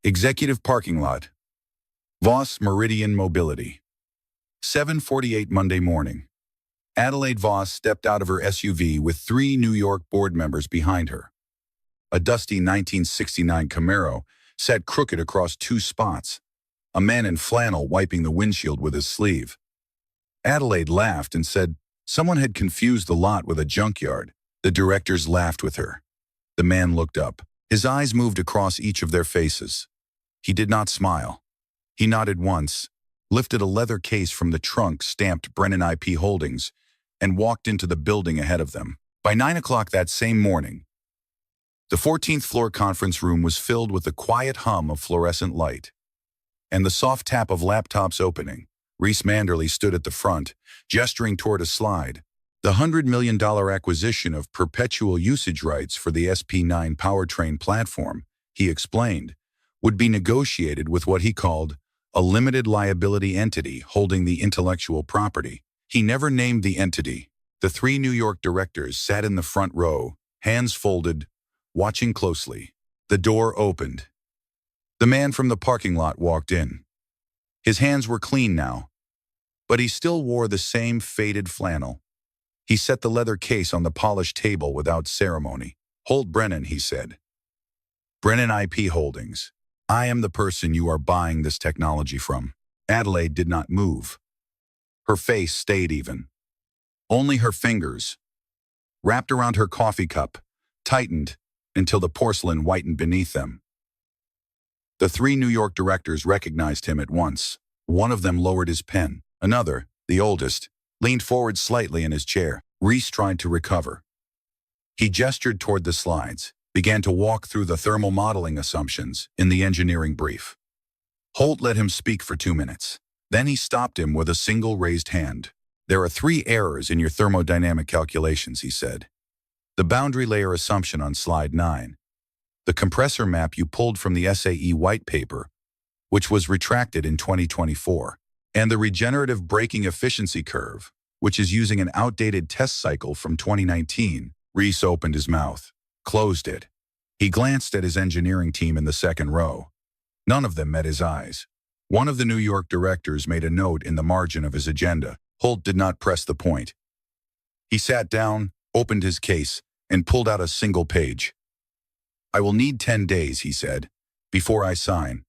Executive Parking Lot. Voss Meridian Mobility. 7:48 Monday morning. Adelaide Voss stepped out of her SUV with 3 New York board members behind her. A dusty 1969 Camaro sat crooked across 2 spots, a man in flannel wiping the windshield with his sleeve. Adelaide laughed and said someone had confused the lot with a junkyard. The directors laughed with her. The man looked up. His eyes moved across each of their faces. He did not smile. He nodded once, lifted a leather case from the trunk stamped Brennan IP Holdings, and walked into the building ahead of them. By 9 o'clock that same morning, the 14th floor conference room was filled with the quiet hum of fluorescent light and the soft tap of laptops opening. Reese Manderley stood at the front, gesturing toward a slide. The $100 million acquisition of perpetual usage rights for the SP9 powertrain platform, he explained, would be negotiated with what he called a limited liability entity holding the intellectual property. He never named the entity. The 3 New York directors sat in the front row, hands folded, watching closely. The door opened. The man from the parking lot walked in. His hands were clean now, but he still wore the same faded flannel. He set the leather case on the polished table without ceremony. "Holt Brennan," he said. "Brennan IP Holdings. I am the person you are buying this technology from." Adelaide did not move. Her face stayed even. Only her fingers, wrapped around her coffee cup, tightened until the porcelain whitened beneath them. The 3 New York directors recognized him at once. One of them lowered his pen. Another, the oldest, leaned forward slightly in his chair. Reese tried to recover. He gestured toward the slides, began to walk through the thermal modeling assumptions in the engineering brief. Holt let him speak for 2 minutes. Then he stopped him with a single raised hand. "There are 3 errors in your thermodynamic calculations," he said. "The boundary layer assumption on slide 9. The compressor map you pulled from the SAE white paper, which was retracted in 2024. And the regenerative braking efficiency curve, which is using an outdated test cycle from 2019. Reese opened his mouth, closed it. He glanced at his engineering team in the second row. None of them met his eyes. One of the New York directors made a note in the margin of his agenda. Holt did not press the point. He sat down, opened his case, and pulled out a single page. "I will need 10 days, he said, "before I sign.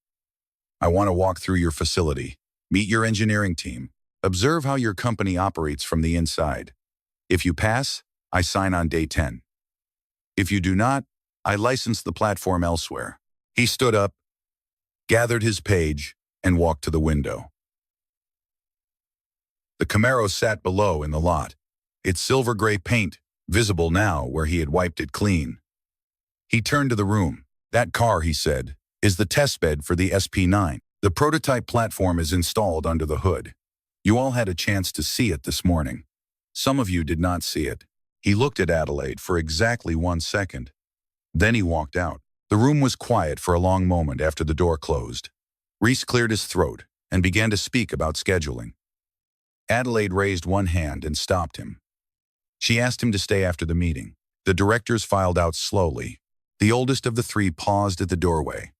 I want to walk through your facility, meet your engineering team, observe how your company operates from the inside. If you pass, I sign on day 10. If you do not, I license the platform elsewhere." He stood up, gathered his page, and walked to the window. The Camaro sat below in the lot, its silver-gray paint visible now where he had wiped it clean. He turned to the room. "That car," he said, "is the testbed for the SP9. The prototype platform is installed under the hood. You all had a chance to see it this morning. Some of you did not see it." He looked at Adelaide for exactly 1 second. Then he walked out. The room was quiet for a long moment after the door closed. Reese cleared his throat and began to speak about scheduling. Adelaide raised one hand and stopped him. She asked him to stay after the meeting. The directors filed out slowly. The oldest of the 3 paused at the doorway.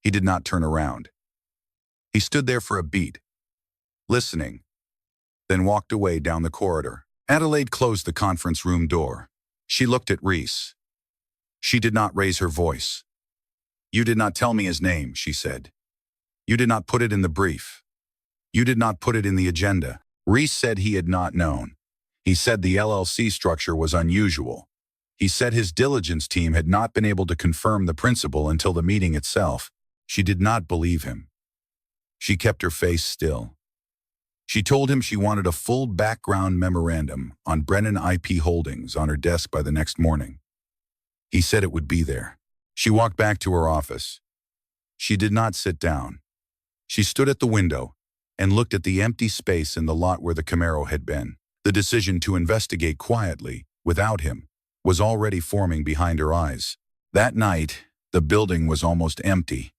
He did not turn around. He stood there for a beat, listening, then walked away down the corridor. Adelaide closed the conference room door. She looked at Reese. She did not raise her voice. "You did not tell me his name," she said. "You did not put it in the brief. You did not put it in the agenda." Reese said he had not known. He said the LLC structure was unusual. He said his diligence team had not been able to confirm the principle until the meeting itself. She did not believe him. She kept her face still. She told him she wanted a full background memorandum on Brennan IP Holdings on her desk by the next morning. He said it would be there. She walked back to her office. She did not sit down. She stood at the window and looked at the empty space in the lot where the Camaro had been. The decision to investigate quietly, without him, was already forming behind her eyes. That night, the building was almost empty.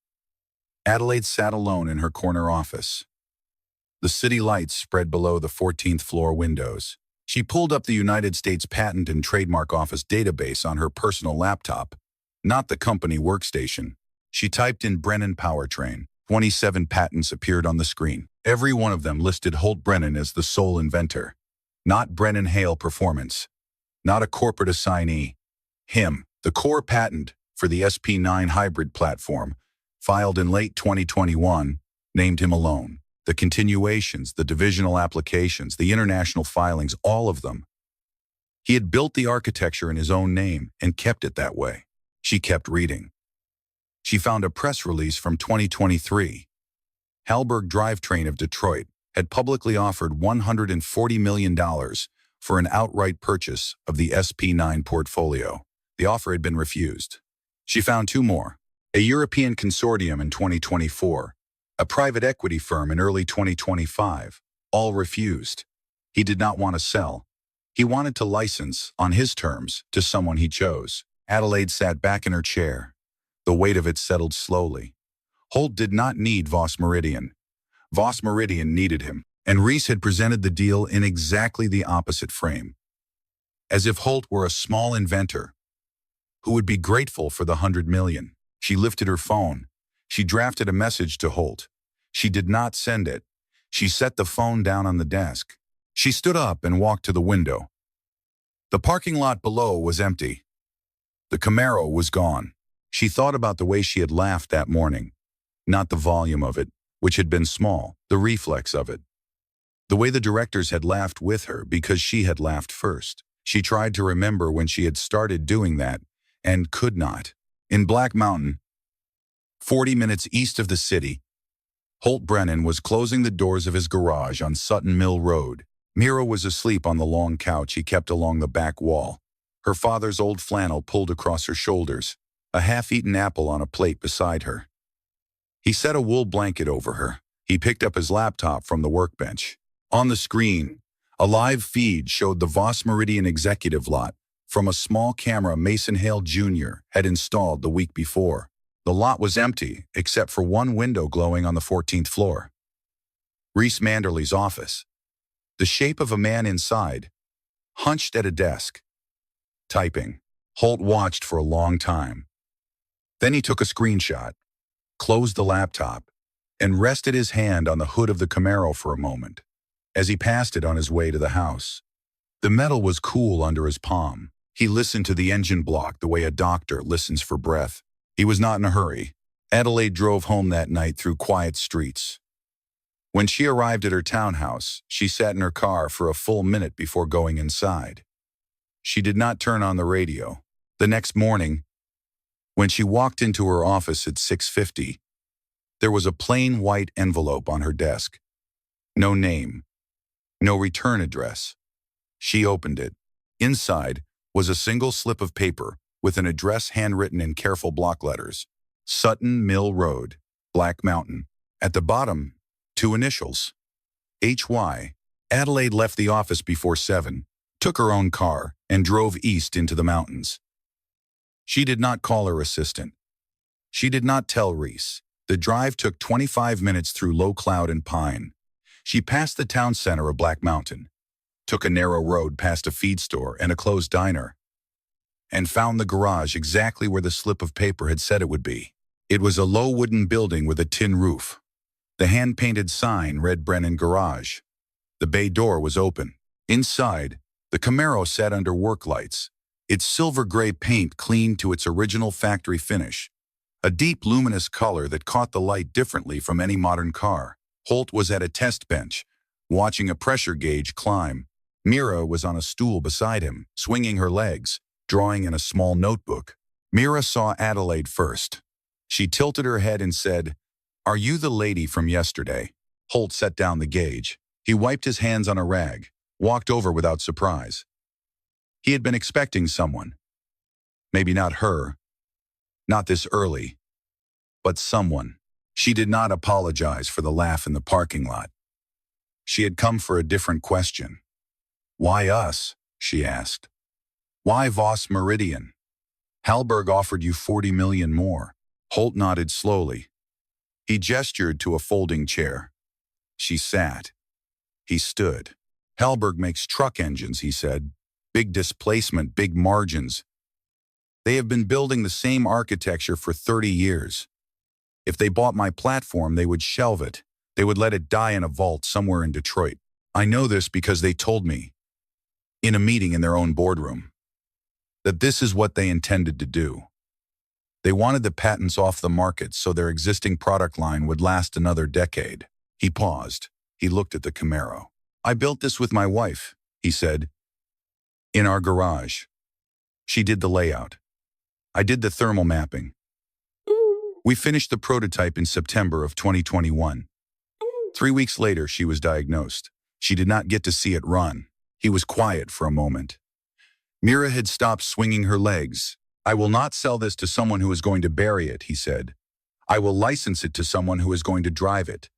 Adelaide sat alone in her corner office. The city lights spread below the 14th floor windows. She pulled up the United States Patent and Trademark Office database on her personal laptop, not the company workstation. She typed in Brennan powertrain. 27 patents appeared on the screen. Every one of them listed Holt Brennan as the sole inventor. Not Brennan Hale Performance. Not a corporate assignee. Him. The core patent for the SP9 hybrid platform, filed in late 2021, named him alone. The continuations, the divisional applications, the international filings, all of them. He had built the architecture in his own name and kept it that way. She kept reading. She found a press release from 2023. Halberg Drivetrain of Detroit had publicly offered $140 million for an outright purchase of the SP9 portfolio. The offer had been refused. She found two more. A European consortium in 2024, a private equity firm in early 2025, all refused. He did not want to sell. He wanted to license, on his terms, to someone he chose. Adelaide sat back in her chair. The weight of it settled slowly. Holt did not need Voss Meridian. Voss Meridian needed him, and Reese had presented the deal in exactly the opposite frame. As if Holt were a small inventor who would be grateful for the $100 million. She lifted her phone. She drafted a message to Holt. She did not send it. She set the phone down on the desk. She stood up and walked to the window. The parking lot below was empty. The Camaro was gone. She thought about the way she had laughed that morning. Not the volume of it, which had been small, the reflex of it. The way the directors had laughed with her because she had laughed first. She tried to remember when she had started doing that, and could not. In Black Mountain, 40 minutes east of the city, Holt Brennan was closing the doors of his garage on Sutton Mill Road. Mira was asleep on the long couch he kept along the back wall. Her father's old flannel pulled across her shoulders, a half-eaten apple on a plate beside her. He set a wool blanket over her. He picked up his laptop from the workbench. On the screen, a live feed showed the Voss Meridian executive lot from a small camera Mason Hale Jr. had installed the week before. The lot was empty, except for one window glowing on the 14th floor. Reese Manderley's office. The shape of a man inside, hunched at a desk, typing. Holt watched for a long time. Then he took a screenshot, closed the laptop, and rested his hand on the hood of the Camaro for a moment, as he passed it on his way to the house. The metal was cool under his palm. He listened to the engine block the way a doctor listens for breath. He was not in a hurry. Adelaide drove home that night through quiet streets. When she arrived at her townhouse, she sat in her car for a full minute before going inside. She did not turn on the radio. The next morning, when she walked into her office at 6:50, there was a plain white envelope on her desk. No name, no return address. She opened it. Inside was a single slip of paper with an address handwritten in careful block letters. Sutton Mill Road, Black Mountain. At the bottom, two initials. H.Y. Adelaide left the office before 7, took her own car, and drove east into the mountains. She did not call her assistant. She did not tell Reese. The drive took 25 minutes through low cloud and pine. She passed the town center of Black Mountain, took a narrow road past a feed store and a closed diner, and found the garage exactly where the slip of paper had said it would be. It was a low wooden building with a tin roof. The hand-painted sign read Brennan Garage. The bay door was open. Inside, the Camaro sat under work lights, its silver-gray paint cleaned to its original factory finish, a deep luminous color that caught the light differently from any modern car. Holt was at a test bench, watching a pressure gauge climb. Mira was on a stool beside him, swinging her legs, drawing in a small notebook. Mira saw Adelaide first. She tilted her head and said, "Are you the lady from yesterday?" Holt set down the gauge. He wiped his hands on a rag, walked over without surprise. He had been expecting someone. Maybe not her, not this early, but someone. She did not apologize for the laugh in the parking lot. She had come for a different question. "Why us?" she asked. "Why Voss Meridian? Halberg offered you 40 million more." Holt nodded slowly. He gestured to a folding chair. She sat. He stood. "Halberg makes truck engines," he said. "Big displacement, big margins. They have been building the same architecture for 30 years. If they bought my platform, they would shelve it. They would let it die in a vault somewhere in Detroit. I know this because they told me, in a meeting in their own boardroom, that this is what they intended to do. They wanted the patents off the market so their existing product line would last another decade. He paused. He looked at the Camaro. I built this with my wife, he said, in our garage. She did the layout. I did the thermal mapping. We finished the prototype in September of 2021. 3 weeks later, she was diagnosed. She did not get to see it run. He was quiet for a moment. Mira had stopped swinging her legs. I will not sell this to someone who is going to bury it, he said. I will license it to someone who is going to drive it.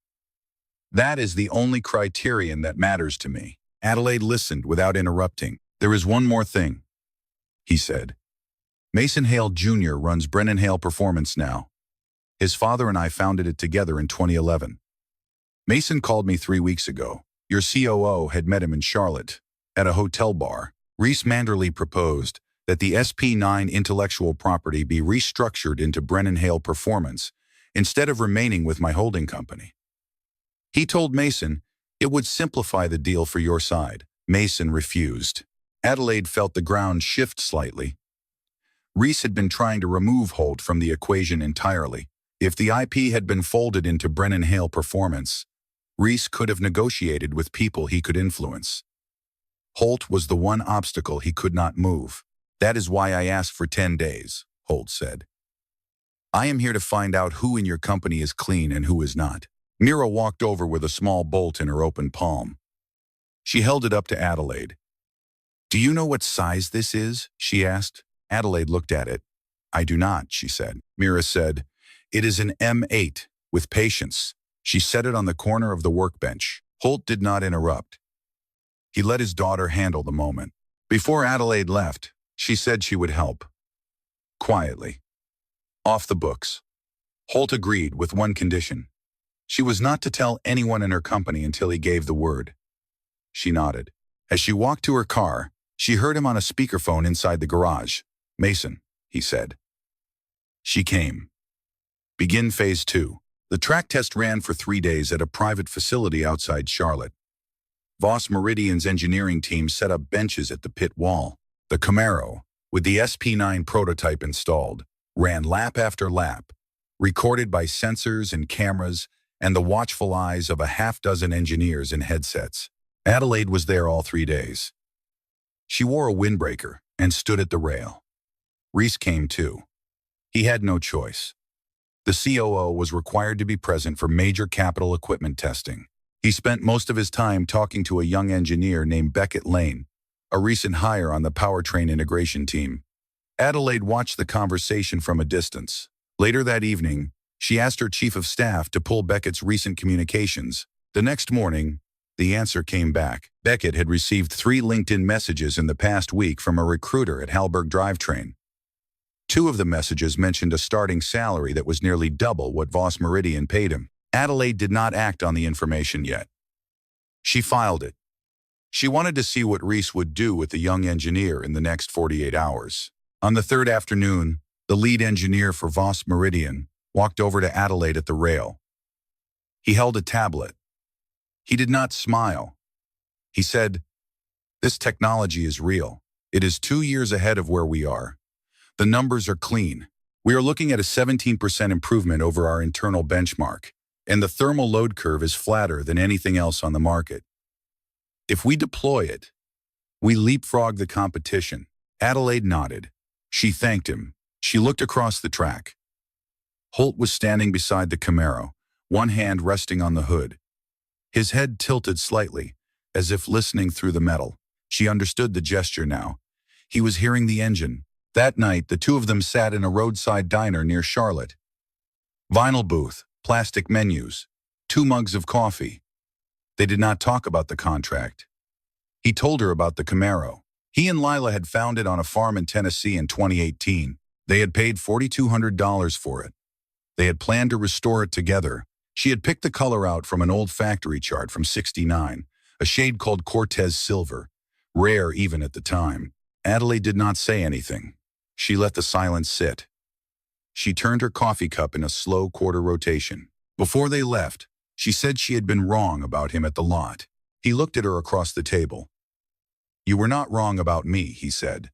That is the only criterion that matters to me. Adelaide listened without interrupting. There is one more thing, he said. Mason Hale Jr. runs Brennan Hale Performance now. His father and I founded it together in 2011. Mason called me 3 weeks ago. Your COO had met him in Charlotte, at a hotel bar. Reese Manderley proposed that the SP9 intellectual property be restructured into Brennan Hale Performance instead of remaining with my holding company. He told Mason it would simplify the deal for your side. Mason refused. Adelaide felt the ground shift slightly. Reese had been trying to remove Holt from the equation entirely. If the IP had been folded into Brennan Hale Performance, Reese could have negotiated with people he could influence. Holt was the one obstacle he could not move. That is why I asked for 10 days, Holt said. I am here to find out who in your company is clean and who is not. Mira walked over with a small bolt in her open palm. She held it up to Adelaide. Do you know what size this is? She asked. Adelaide looked at it. I do not, she said. Mira said, it is an M8, with patience. She set it on the corner of the workbench. Holt did not interrupt. He let his daughter handle the moment. Before Adelaide left, she said she would help. Quietly. Off the books. Holt agreed with one condition. She was not to tell anyone in her company until he gave the word. She nodded. As she walked to her car, she heard him on a speakerphone inside the garage. Mason, he said. She came. Begin phase 2. The track test ran for 3 days at a private facility outside Charlotte. Voss Meridian's engineering team set up benches at the pit wall. The Camaro, with the SP9 prototype installed, ran lap after lap, recorded by sensors and cameras and the watchful eyes of a half-dozen engineers in headsets. Adelaide was there all 3 days. She wore a windbreaker and stood at the rail. Reese came too. He had no choice. The COO was required to be present for major capital equipment testing. He spent most of his time talking to a young engineer named Beckett Lane, a recent hire on the powertrain integration team. Adelaide watched the conversation from a distance. Later that evening, she asked her chief of staff to pull Beckett's recent communications. The next morning, the answer came back. Beckett had received 3 LinkedIn messages in the past week from a recruiter at Halberg Drivetrain. 2 of the messages mentioned a starting salary that was nearly double what Voss Meridian paid him. Adelaide did not act on the information yet. She filed it. She wanted to see what Reese would do with the young engineer in the next 48 hours. On the 3rd afternoon, the lead engineer for Voss Meridian walked over to Adelaide at the rail. He held a tablet. He did not smile. He said, "This technology is real. It is 2 years ahead of where we are. The numbers are clean. We are looking at a 17% improvement over our internal benchmark, and the thermal load curve is flatter than anything else on the market. If we deploy it, we leapfrog the competition." Adelaide nodded. She thanked him. She looked across the track. Holt was standing beside the Camaro, one hand resting on the hood. His head tilted slightly, as if listening through the metal. She understood the gesture now. He was hearing the engine. That night, the 2 of them sat in a roadside diner near Charlotte. Vinyl booth, plastic menus, 2 mugs of coffee. They did not talk about the contract. He told her about the Camaro. He and Lila had found it on a farm in Tennessee in 2018. They had paid $4,200 for it. They had planned to restore it together. She had picked the color out from an old factory chart from '69, a shade called Cortez Silver, rare even at the time. Adelaide did not say anything. She let the silence sit. She turned her coffee cup in a slow quarter rotation. Before they left, she said she had been wrong about him at the lot. He looked at her across the table. "You were not wrong about me," he said.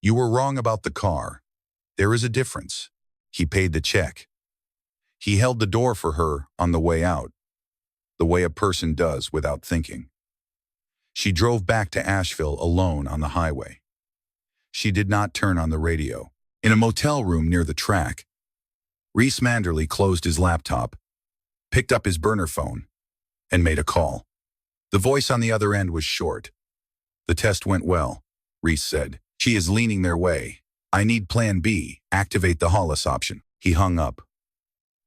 "You were wrong about the car. There is a difference." He paid the check. He held the door for her on the way out, the way a person does without thinking. She drove back to Asheville alone on the highway. She did not turn on the radio. In a motel room near the track, Reese Manderley closed his laptop, picked up his burner phone, and made a call. The voice on the other end was short. "The test went well," Reese said. "She is leaning their way. I need plan B. Activate the Hollis option." He hung up.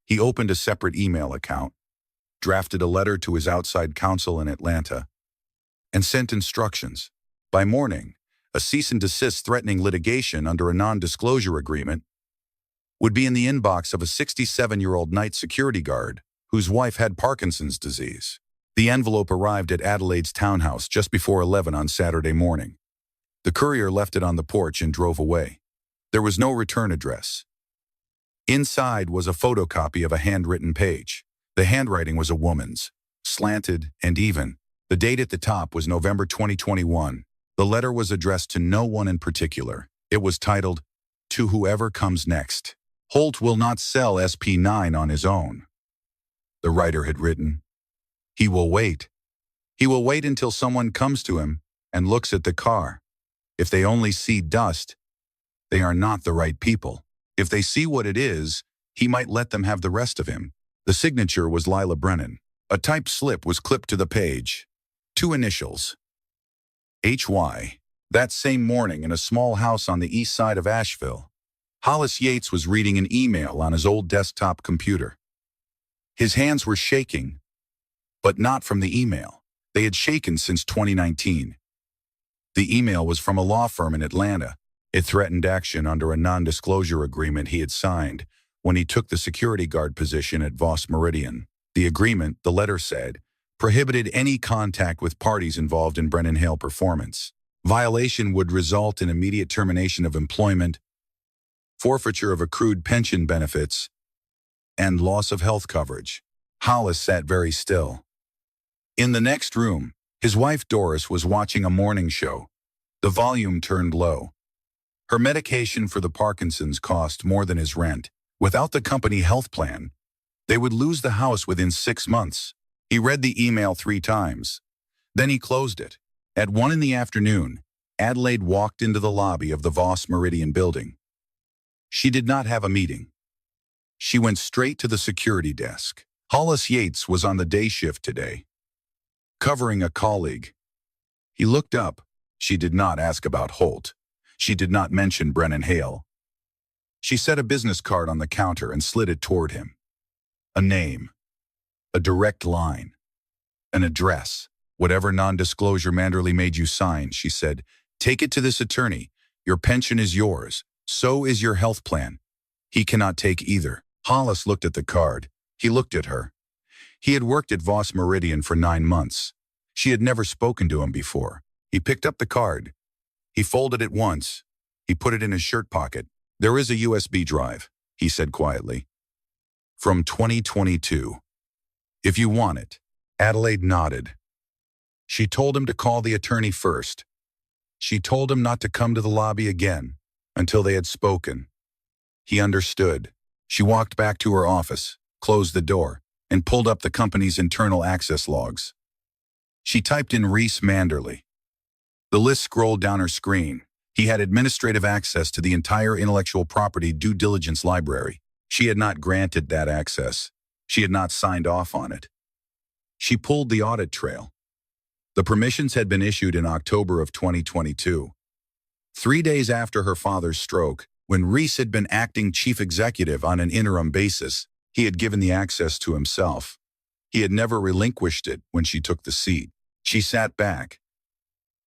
He opened a separate email account, drafted a letter to his outside counsel in Atlanta, and sent instructions. By morning, a cease and desist threatening litigation under a non-disclosure agreement would be in the inbox of a 67-year-old night security guard whose wife had Parkinson's disease. The envelope arrived at Adelaide's townhouse just before 11 on Saturday morning. The courier left it on the porch and drove away. There was no return address. Inside was a photocopy of a handwritten page. The handwriting was a woman's, slanted and even. The date at the top was November 2021. The letter was addressed to no one in particular. It was titled, "To Whoever Comes Next. Holt will not sell SP9 on his own." The writer had written, "He will wait. He will wait until someone comes to him and looks at the car. If they only see dust, they are not the right people. If they see what it is, he might let them have the rest of him." The signature was Lila Brennan. A typed slip was clipped to the page. 2 initials. HY. That same morning in a small house on the east side of Asheville, Hollis Yates was reading an email on his old desktop computer. His hands were shaking, but not from the email. They had shaken since 2019. The email was from a law firm in Atlanta. It threatened action under a non-disclosure agreement he had signed when he took the security guard position at Voss Meridian. The agreement, the letter said, prohibited any contact with parties involved in Brennan Hale performance. Violation would result in immediate termination of employment, forfeiture of accrued pension benefits, and loss of health coverage. Hollis sat very still. In the next room, his wife Doris was watching a morning show. The volume turned low. Her medication for the Parkinson's cost more than his rent. Without the company health plan, they would lose the house within 6 months. He read the email 3 times. Then he closed it. At 1 in the afternoon, Adelaide walked into the lobby of the Voss Meridian building. She did not have a meeting. She went straight to the security desk. Hollis Yates was on the day shift today, covering a colleague. He looked up. She did not ask about Holt. She did not mention Brennan Hale. She set a business card on the counter and slid it toward him. A name. A direct line. An address. "Whatever non-disclosure Manderley made you sign," she said, "take it to this attorney. Your pension is yours. So is your health plan. He cannot take either." Hollis looked at the card. He looked at her. He had worked at Voss Meridian for 9 months. She had never spoken to him before. He picked up the card. He folded it once. He put it in his shirt pocket. "There is a USB drive," he said quietly. "From 2022. If you want it." Adelaide nodded. She told him to call the attorney first. She told him not to come to the lobby again until they had spoken. He understood. She walked back to her office, closed the door, and pulled up the company's internal access logs. She typed in Reese Manderley. The list scrolled down her screen. He had administrative access to the entire intellectual property due diligence library. She had not granted that access. She had not signed off on it. She pulled the audit trail. The permissions had been issued in October of 2022. 3 days after her father's stroke, when Reese had been acting chief executive on an interim basis, he had given the access to himself. He had never relinquished it when she took the seat. She sat back.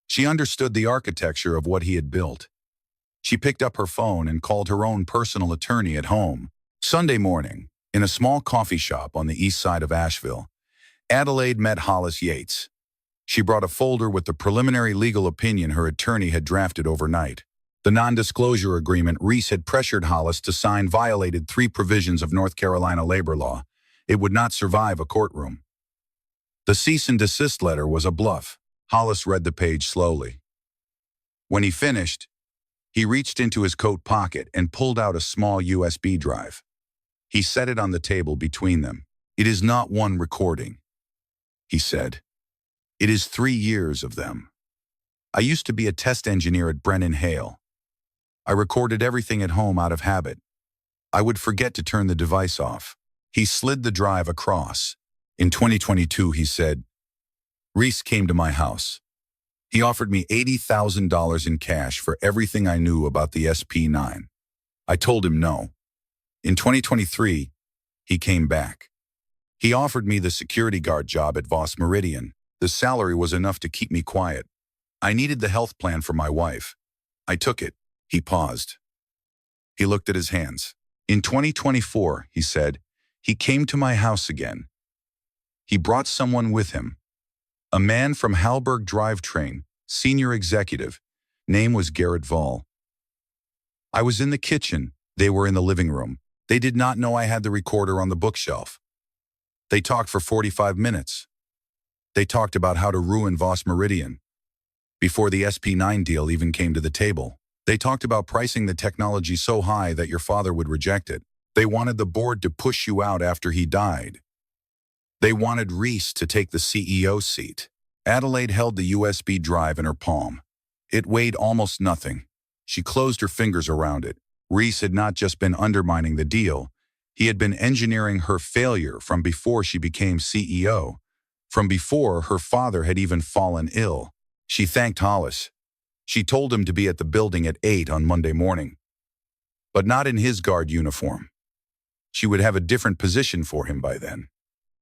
She understood the architecture of what he had built. She picked up her phone and called her own personal attorney at home. Sunday morning, in a small coffee shop on the east side of Asheville, Adelaide met Hollis Yates. She brought a folder with the preliminary legal opinion her attorney had drafted overnight. The non-disclosure agreement Reese had pressured Hollis to sign violated 3 provisions of North Carolina labor law. It would not survive a courtroom. The cease and desist letter was a bluff. Hollis read the page slowly. When he finished, he reached into his coat pocket and pulled out a small USB drive. He set it on the table between them. "It is not one recording," he said. "It is 3 years of them. I used to be a test engineer at Brennan Hale. I recorded everything at home out of habit. I would forget to turn the device off." He slid the drive across. "In 2022, he said, Reese came to my house. He offered me $80,000 in cash for everything I knew about the SP9. I told him no. In 2023, he came back. He offered me the security guard job at Voss Meridian. The salary was enough to keep me quiet. I needed the health plan for my wife. I took it." He paused. He looked at his hands. "In 2024, he said, he came to my house again. He brought someone with him. A man from Halberg Drivetrain, senior executive. Name was Garrett Vall. I was in the kitchen. They were in the living room. They did not know I had the recorder on the bookshelf. They talked for 45 minutes. They talked about how to ruin Voss Meridian. Before the SP9 deal even came to the table, they talked about pricing the technology so high that your father would reject it. They wanted the board to push you out after he died. They wanted Reese to take the CEO seat." Adelaide held the USB drive in her palm. It weighed almost nothing. She closed her fingers around it. Reese had not just been undermining the deal. He had been engineering her failure from before she became CEO, from before her father had even fallen ill. She thanked Hollis. She told him to be at the building at 8 on Monday morning. But not in his guard uniform. She would have a different position for him by then.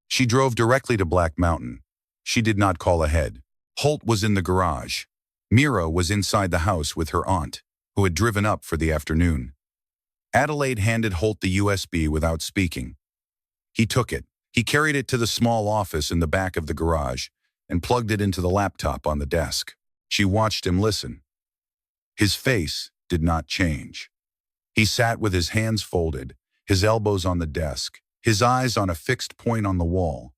She drove directly to Black Mountain. She did not call ahead. Holt was in the garage. Mira was inside the house with her aunt, who had driven up for the afternoon. Adelaide handed Holt the USB without speaking. He took it. He carried it to the small office in the back of the garage and plugged it into the laptop on the desk. She watched him listen. His face did not change. He sat with his hands folded, his elbows on the desk, his eyes on a fixed point on the wall.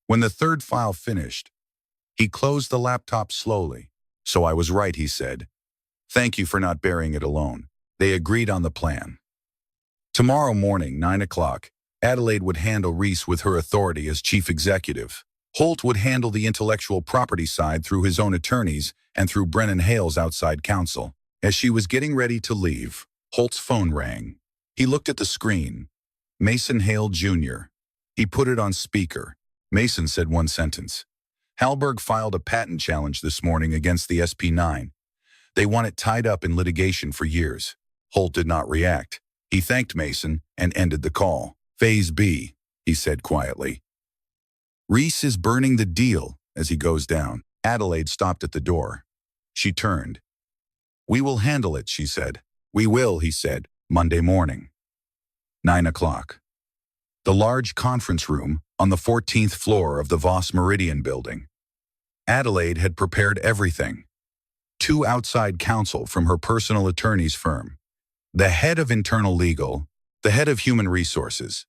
When the third file finished, he closed the laptop slowly. "So I was right," he said. "Thank you for not burying it alone." They agreed on the plan. Tomorrow morning, 9 o'clock, Adelaide would handle Reese with her authority as chief executive. Holt would handle the intellectual property side through his own attorneys and through Brennan Hale's outside counsel. As she was getting ready to leave, Holt's phone rang. He looked at the screen. Mason Hale, Jr. He put it on speaker. Mason said one sentence. "Halberg filed a patent challenge this morning against the SP9. They want it tied up in litigation for years." Holt did not react. He thanked Mason and ended the call. "Phase B," he said quietly. "Reese is burning the deal as he goes down." Adelaide stopped at the door. She turned. "We will handle it," she said. "We will," he said, "Monday morning." 9 o'clock. The large conference room on the 14th floor of the Voss Meridian building. Adelaide had prepared everything. 2 outside counsel from her personal attorney's firm. The head of internal legal, the head of human resources,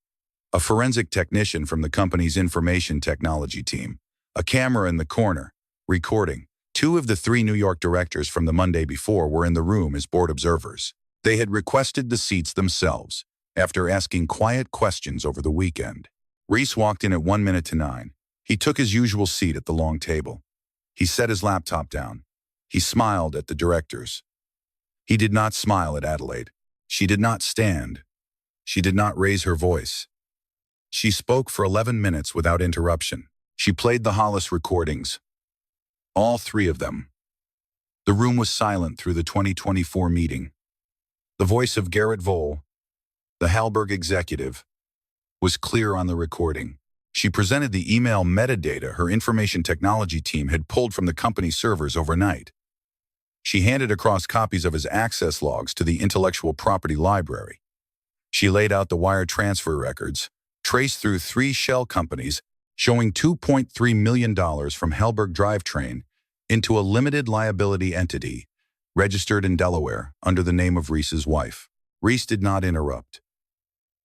a forensic technician from the company's information technology team, a camera in the corner, recording. 2 of the 3 New York directors from the Monday before were in the room as board observers. They had requested the seats themselves, after asking quiet questions over the weekend. Reese walked in at 1 minute to 9. He took his usual seat at the long table. He set his laptop down. He smiled at the directors. He did not smile at Adelaide. She did not stand. She did not raise her voice. She spoke for 11 minutes without interruption. She played the Hollis recordings. All 3 of them. The room was silent through the 2024 meeting. The voice of Garrett Vole, the Halberg executive, was clear on the recording. She presented the email metadata her information technology team had pulled from the company's servers overnight. She handed across copies of his access logs to the intellectual property library. She laid out the wire transfer records, traced through 3 shell companies, showing $2.3 million from Halberg Drivetrain into a limited liability entity, registered in Delaware under the name of Reese's wife. Reese did not interrupt.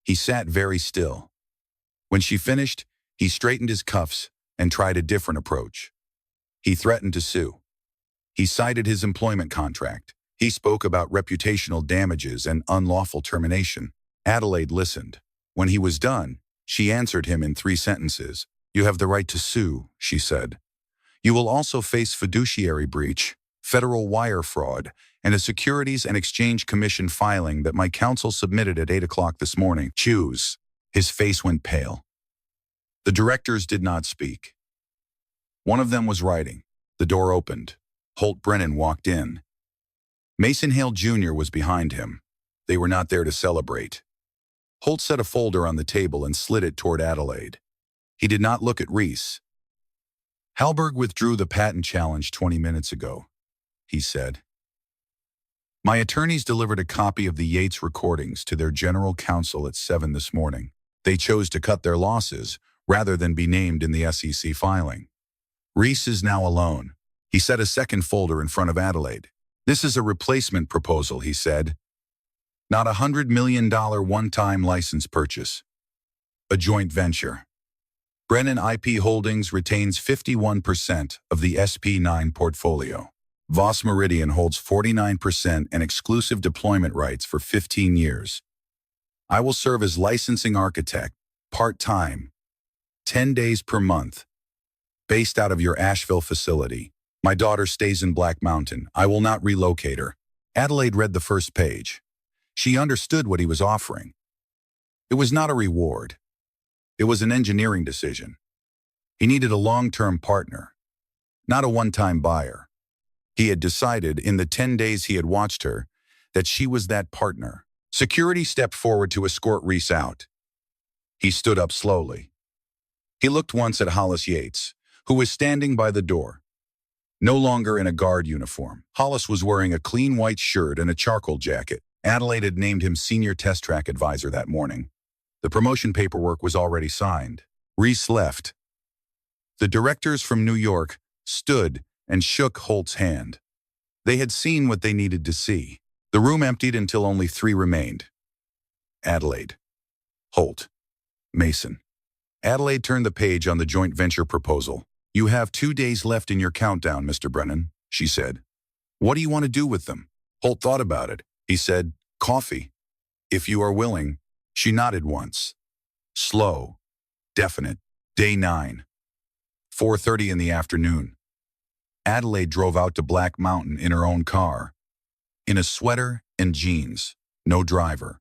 He sat very still. When she finished, he straightened his cuffs and tried a different approach. He threatened to sue. He cited his employment contract. He spoke about reputational damages and unlawful termination. Adelaide listened. When he was done, she answered him in 3 sentences. "You have the right to sue," she said. "You will also face fiduciary breach, federal wire fraud, and a Securities and Exchange Commission filing that my counsel submitted at 8 o'clock this morning. Choose." His face went pale. The directors did not speak. One of them was writing. The door opened. Holt Brennan walked in. Mason Hale Jr. was behind him. They were not there to celebrate. Holt set a folder on the table and slid it toward Adelaide. He did not look at Reese. "Halberg withdrew the patent challenge 20 minutes ago," he said. "My attorneys delivered a copy of the Yates recordings to their general counsel at 7 this morning. They chose to cut their losses rather than be named in the SEC filing. Reese is now alone." He set a second folder in front of Adelaide. "This is a replacement proposal," he said. "Not a $100 million one-time license purchase. A joint venture. Brennan IP Holdings retains 51% of the SP9 portfolio. Voss Meridian holds 49% and exclusive deployment rights for 15 years. I will serve as licensing architect, part-time, 10 days per month, based out of your Asheville facility. My daughter stays in Black Mountain. I will not relocate her." Adelaide read the first page. She understood what he was offering. It was not a reward. It was an engineering decision. He needed a long-term partner, not a one-time buyer. He had decided in the 10 days he had watched her that she was that partner. Security stepped forward to escort Reese out. He stood up slowly. He looked once at Hollis Yates, who was standing by the door. No longer in a guard uniform. Hollis was wearing a clean white shirt and a charcoal jacket. Adelaide had named him senior test track advisor that morning. The promotion paperwork was already signed. Reese left. The directors from New York stood and shook Holt's hand. They had seen what they needed to see. The room emptied until only 3 remained. Adelaide, Holt, Mason. Adelaide turned the page on the joint venture proposal. "You have 2 days left in your countdown, Mr. Brennan," she said. "What do you want to do with them?" Holt thought about it. He said, "Coffee. If you are willing." She nodded once. Slow, definite. Day 9. 4:30 in the afternoon. Adelaide drove out to Black Mountain in her own car. In a sweater and jeans. No driver.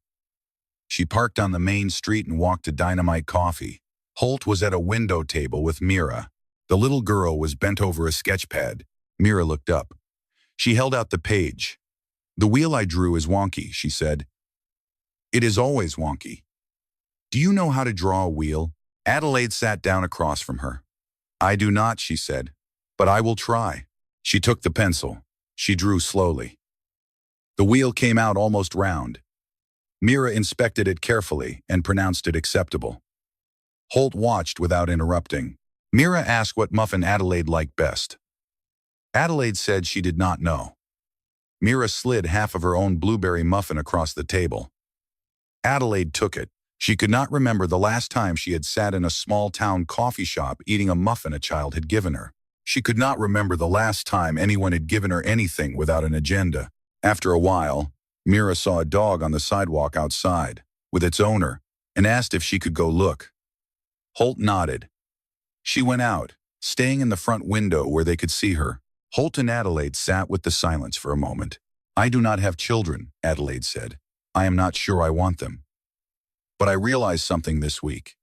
She parked on the main street and walked to Dynamite Coffee. Holt was at a window table with Mira. The little girl was bent over a sketch pad. Mira looked up. She held out the page. "The wheel I drew is wonky," she said. "It is always wonky." "Do you know how to draw a wheel?" Adelaide sat down across from her. "I do not," she said, "but I will try." She took the pencil. She drew slowly. The wheel came out almost round. Mira inspected it carefully and pronounced it acceptable. Holt watched without interrupting. Mira asked what muffin Adelaide liked best. Adelaide said she did not know. Mira slid half of her own blueberry muffin across the table. Adelaide took it. She could not remember the last time she had sat in a small-town coffee shop eating a muffin a child had given her. She could not remember the last time anyone had given her anything without an agenda. After a while, Mira saw a dog on the sidewalk outside, with its owner, and asked if she could go look. Holt nodded. She went out, staying in the front window where they could see her. Holt and Adelaide sat with the silence for a moment. "I do not have children," Adelaide said. "I am not sure I want them. But I realized something this week.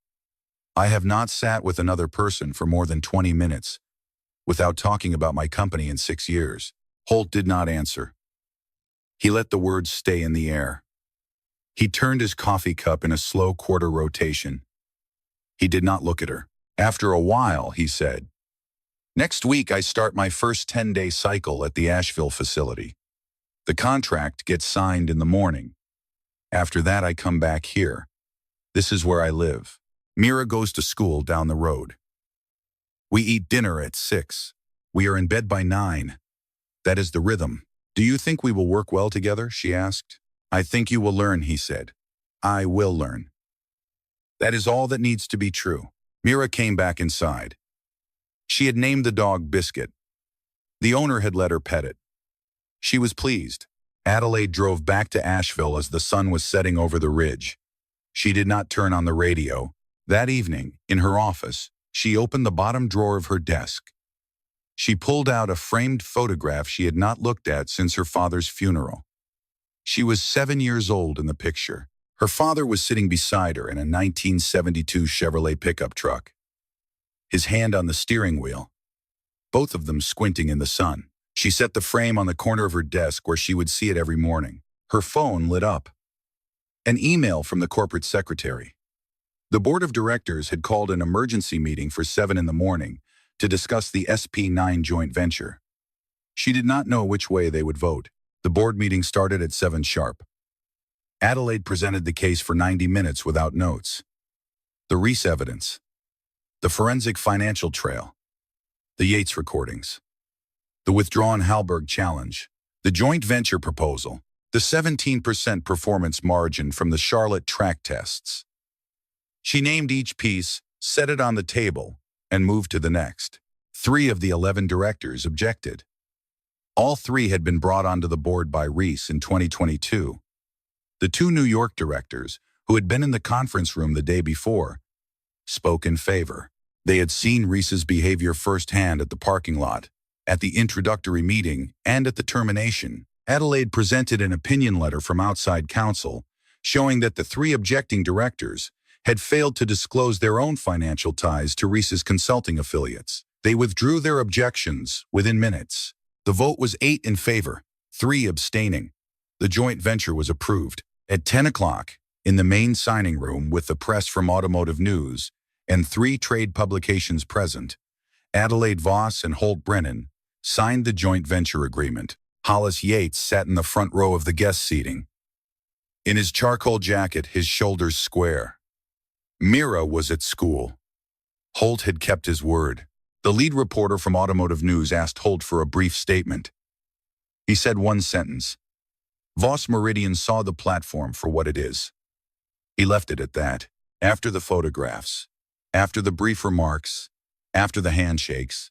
I have not sat with another person for more than 20 minutes without talking about my company in 6 years." Holt did not answer. He let the words stay in the air. He turned his coffee cup in a slow quarter rotation. He did not look at her. After a while, he said, "Next week I start my first 10-day cycle at the Asheville facility. The contract gets signed in the morning. After that I come back here. This is where I live. Mira goes to school down the road. We eat dinner at 6. We are in bed by 9. That is the rhythm. "Do you think we will work well together?" she asked. "I think you will learn," he said. "I will learn." That is all that needs to be true. Mira came back inside. She had named the dog Biscuit. The owner had let her pet it. She was pleased. Adelaide drove back to Asheville as the sun was setting over the ridge. She did not turn on the radio. That evening, in her office, she opened the bottom drawer of her desk. She pulled out a framed photograph she had not looked at since her father's funeral. She was 7 years old in the picture. Her father was sitting beside her in a 1972 Chevrolet pickup truck, his hand on the steering wheel, both of them squinting in the sun. She set the frame on the corner of her desk where she would see it every morning. Her phone lit up. An email from the corporate secretary. The board of directors had called an emergency meeting for 7 in the morning to discuss the SP9 joint venture. She did not know which way they would vote. The board meeting started at 7 sharp. Adelaide presented the case for 90 minutes without notes. The Reese evidence, the forensic financial trail, the Yates recordings, the withdrawn Halberg challenge, the joint venture proposal, the 17% performance margin from the Charlotte track tests. She named each piece, set it on the table, and moved to the next. 3 of the 11 directors objected. All 3 had been brought onto the board by Reese in 2022. The 2 New York directors, who had been in the conference room the day before, spoke in favor. They had seen Reese's behavior firsthand at the parking lot, at the introductory meeting, and at the termination. Adelaide presented an opinion letter from outside counsel, showing that the 3 objecting directors had failed to disclose their own financial ties to Reese's consulting affiliates. They withdrew their objections within minutes. The vote was 8 in favor, 3 abstaining. The joint venture was approved. At 10 o'clock, in the main signing room with the press from Automotive News and 3 trade publications present, Adelaide Voss and Holt Brennan signed the joint venture agreement. Hollis Yates sat in the front row of the guest seating. In his charcoal jacket, his shoulders square. Mira was at school. Holt had kept his word. The lead reporter from Automotive News asked Holt for a brief statement. He said one sentence. Voss Meridian saw the platform for what it is. He left it at that. After the photographs, after the brief remarks, after the handshakes,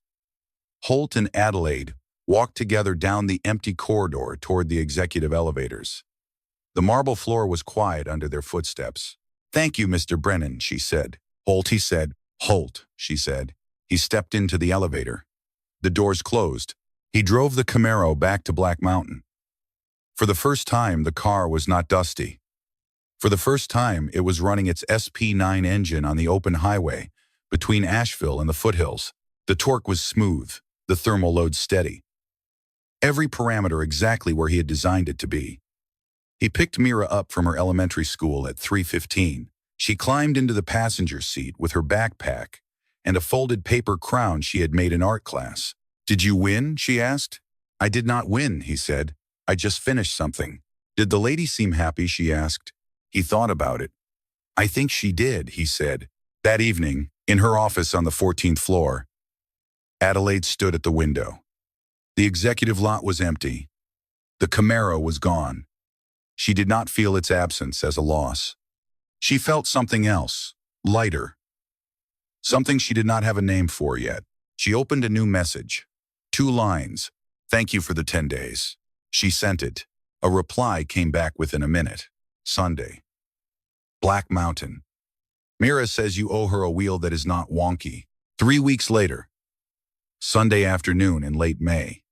Holt and Adelaide walked together down the empty corridor toward the executive elevators. The marble floor was quiet under their footsteps. "Thank you, Mr. Brennan," she said. "Holt," he said. "Holt," she said. He stepped into the elevator. The doors closed. He drove the Camaro back to Black Mountain. For the first time, the car was not dusty. For the first time, it was running its SP9 engine on the open highway between Asheville and the foothills. The torque was smooth, the thermal load steady. Every parameter exactly where he had designed it to be. He picked Mira up from her elementary school at 3:15. She climbed into the passenger seat with her backpack and a folded paper crown she had made in art class. "Did you win?" she asked. "I did not win," he said. "I just finished something." "Did the lady seem happy?" she asked. He thought about it. "I think she did," he said. That evening, in her office on the 14th floor, Adelaide stood at the window. The executive lot was empty. The Camaro was gone. She did not feel its absence as a loss. She felt something else, lighter. Something she did not have a name for yet. She opened a new message. 2 lines. "Thank you for the 10 days. She sent it. A reply came back within a minute. Sunday. Black Mountain. "Mira says you owe her a wheel that is not wonky." 3 weeks later. Sunday afternoon in late May.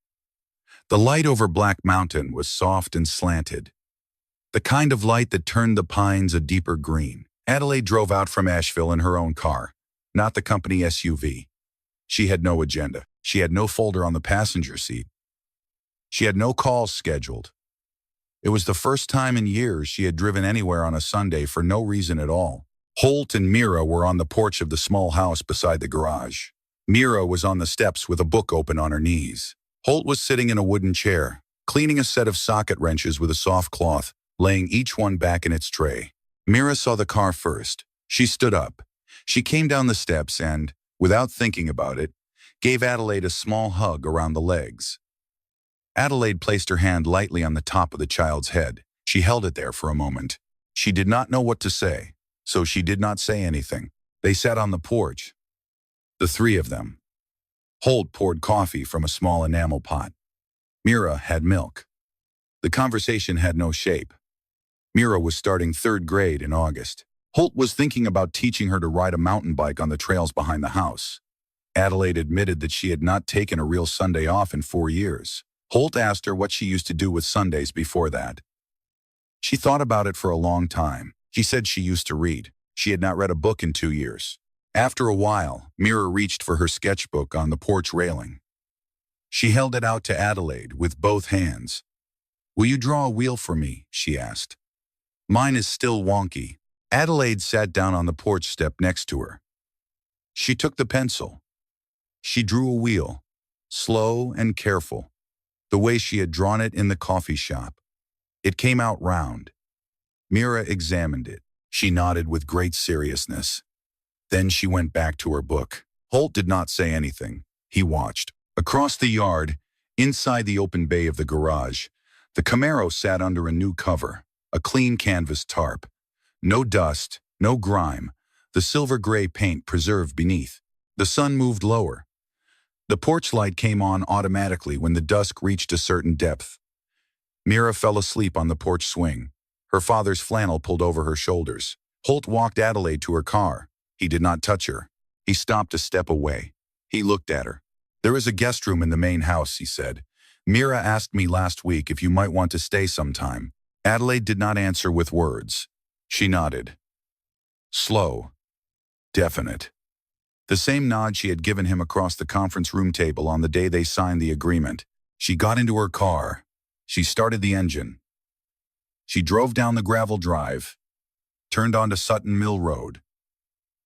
The light over Black Mountain was soft and slanted. The kind of light that turned the pines a deeper green. Adelaide drove out from Asheville in her own car, not the company SUV. She had no agenda. She had no folder on the passenger seat. She had no calls scheduled. It was the first time in years she had driven anywhere on a Sunday for no reason at all. Holt and Mira were on the porch of the small house beside the garage. Mira was on the steps with a book open on her knees. Holt was sitting in a wooden chair, cleaning a set of socket wrenches with a soft cloth, laying each one back in its tray. Mira saw the car first. She stood up. She came down the steps and, without thinking about it, gave Adelaide a small hug around the legs. Adelaide placed her hand lightly on the top of the child's head. She held it there for a moment. She did not know what to say, so she did not say anything. They sat on the porch, the three of them. Holt poured coffee from a small enamel pot. Mira had milk. The conversation had no shape. Mira was starting 3rd grade in August. Holt was thinking about teaching her to ride a mountain bike on the trails behind the house. Adelaide admitted that she had not taken a real Sunday off in 4 years. Holt asked her what she used to do with Sundays before that. She thought about it for a long time. She said she used to read. She had not read a book in 2 years. After a while, Mira reached for her sketchbook on the porch railing. She held it out to Adelaide with both hands. "Will you draw a wheel for me?" she asked. "Mine is still wonky." Adelaide sat down on the porch step next to her. She took the pencil. She drew a wheel, slow and careful, the way she had drawn it in the coffee shop. It came out round. Mira examined it. She nodded with great seriousness. Then she went back to her book. Holt did not say anything. He watched. Across the yard, inside the open bay of the garage, the Camaro sat under a new cover, a clean canvas tarp. No dust, no grime, the silver-gray paint preserved beneath. The sun moved lower. The porch light came on automatically when the dusk reached a certain depth. Mira fell asleep on the porch swing. Her father's flannel pulled over her shoulders. Holt walked Adelaide to her car. He did not touch her. He stopped a step away. He looked at her. "There is a guest room in the main house," he said. "Mira asked me last week if you might want to stay sometime." Adelaide did not answer with words. She nodded. Slow. Definite. The same nod she had given him across the conference room table on the day they signed the agreement. She got into her car. She started the engine. She drove down the gravel drive, turned onto Sutton Mill Road,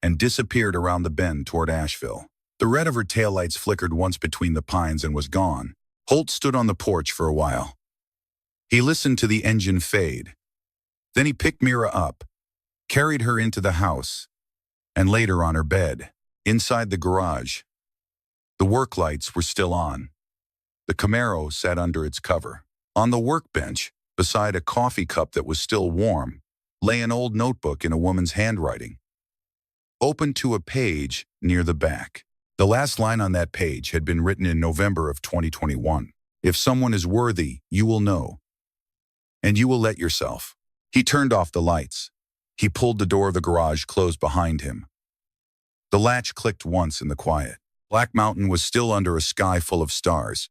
and disappeared around the bend toward Asheville. The red of her taillights flickered once between the pines and was gone. Holt stood on the porch for a while. He listened to the engine fade. Then he picked Mira up, carried her into the house, and laid her on her bed. Inside the garage, the work lights were still on. The Camaro sat under its cover. On the workbench, beside a coffee cup that was still warm, lay an old notebook in a woman's handwriting, open to a page near the back. The last line on that page had been written in November of 2021. "If someone is worthy, you will know. And you will let yourself." He turned off the lights. He pulled the door of the garage closed behind him. The latch clicked once in the quiet. Black Mountain was still under a sky full of stars.